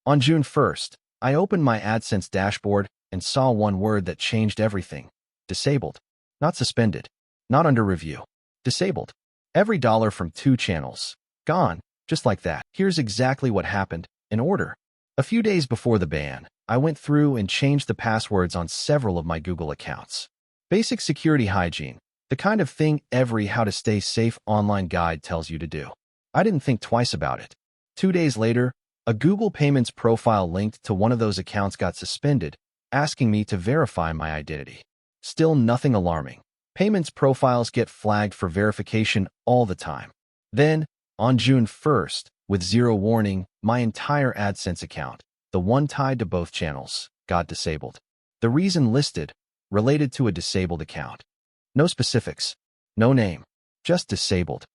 On June 1st, I opened my AdSense dashboard and saw one word that changed everything. Disabled. Not suspended. Not under review. Disabled. Every dollar from 2 channels. Gone. Just like that. Here's exactly what happened, in order. A few days before the ban, I went through and changed the passwords on several of my Google accounts. Basic security hygiene, the kind of thing every how to stay safe online guide tells you to do. I didn't think twice about it. 2 days later, a Google Payments profile linked to one of those accounts got suspended, asking me to verify my identity. Still nothing alarming. Payments profiles get flagged for verification all the time. Then, on June 1st, with zero warning, my entire AdSense account, the one tied to both channels, got disabled. The reason listed, related to a disabled account. No specifics, no name, just disabled.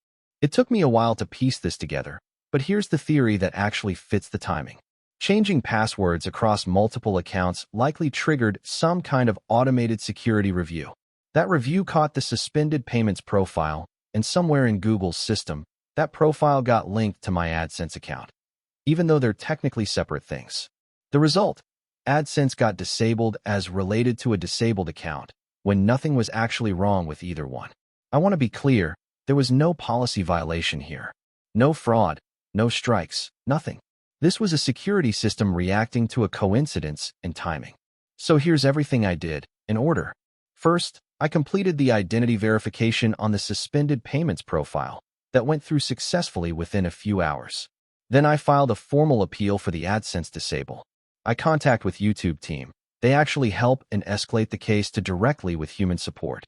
It took me a while to piece this together, but here's the theory that actually fits the timing. Changing passwords across multiple accounts likely triggered some kind of automated security review. That review caught the suspended payments profile, and somewhere in Google's system, that profile got linked to my AdSense account, even though they're technically separate things. The result? AdSense got disabled as related to a disabled account, when nothing was actually wrong with either one. I want to be clear, there was no policy violation here. No fraud, no strikes, nothing. This was a security system reacting to a coincidence in timing. So here's everything I did, in order. First, I completed the identity verification on the suspended payments profile that went through successfully within a few hours. Then I filed a formal appeal for the AdSense disable. I contact with YouTube team. They actually help and escalate the case to directly with human support.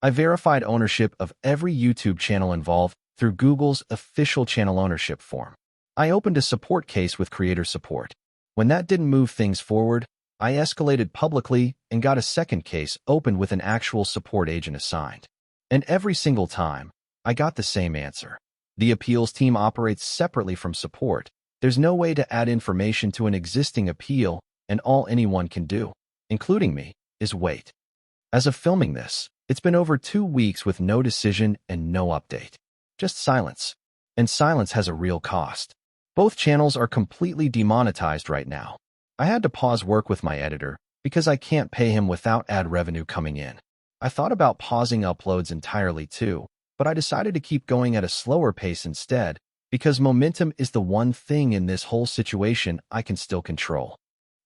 I verified ownership of every YouTube channel involved through Google's official channel ownership form. I opened a support case with creator support. When that didn't move things forward, I escalated publicly and got a second case opened with an actual support agent assigned. And every single time, I got the same answer. The appeals team operates separately from support. There's no way to add information to an existing appeal, and all anyone can do, including me, is wait. As of filming this, it's been over 2 weeks with no decision and no update. Just silence. And silence has a real cost. Both channels are completely demonetized right now. I had to pause work with my editor because I can't pay him without ad revenue coming in. I thought about pausing uploads entirely too, but I decided to keep going at a slower pace instead because momentum is the one thing in this whole situation I can still control.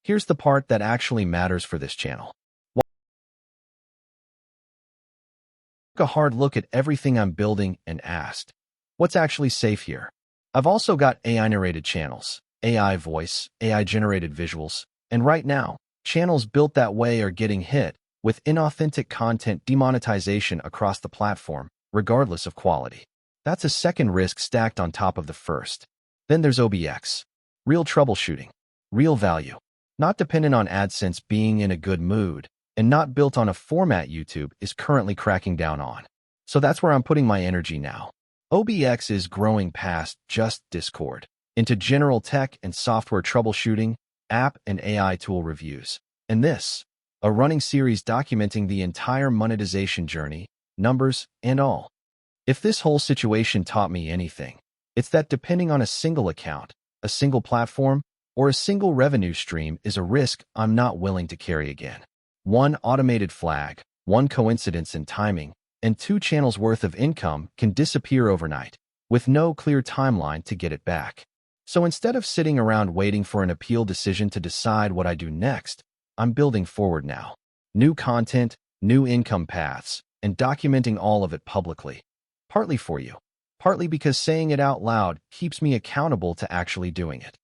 Here's the part that actually matters for this channel. Took a hard look at everything I'm building and asked, what's actually safe here? I've also got AI-narrated channels, AI voice, AI-generated visuals, and right now, channels built that way are getting hit with inauthentic content demonetization across the platform, regardless of quality. That's a second risk stacked on top of the first. Then there's OBX. Real troubleshooting. Real value. Not dependent on AdSense being in a good mood, and not built on a format YouTube is currently cracking down on. So that's where I'm putting my energy now. OBX is growing past just Discord into general tech and software troubleshooting, app and AI tool reviews. And this, a running series documenting the entire monetization journey, numbers and all. If this whole situation taught me anything, it's that depending on a single account, a single platform, or a single revenue stream is a risk I'm not willing to carry again. One automated flag, one coincidence in timing, and 2 channels worth of income can disappear overnight, with no clear timeline to get it back. So instead of sitting around waiting for an appeal decision to decide what I do next, I'm building forward now. New content, new income paths, and documenting all of it publicly. Partly for you, partly because saying it out loud keeps me accountable to actually doing it.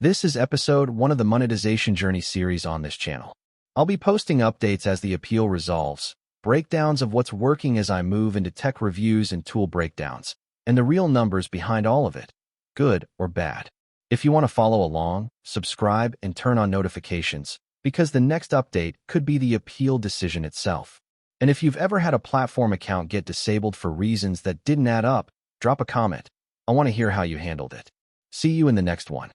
This is episode 1 of the Monetization Journey series on this channel. I'll be posting updates as the appeal resolves, breakdowns of what's working as I move into tech reviews and tool breakdowns, and the real numbers behind all of it, good or bad. If you want to follow along, subscribe and turn on notifications, because the next update could be the appeal decision itself. And if you've ever had a platform account get disabled for reasons that didn't add up, drop a comment. I want to hear how you handled it. See you in the next one.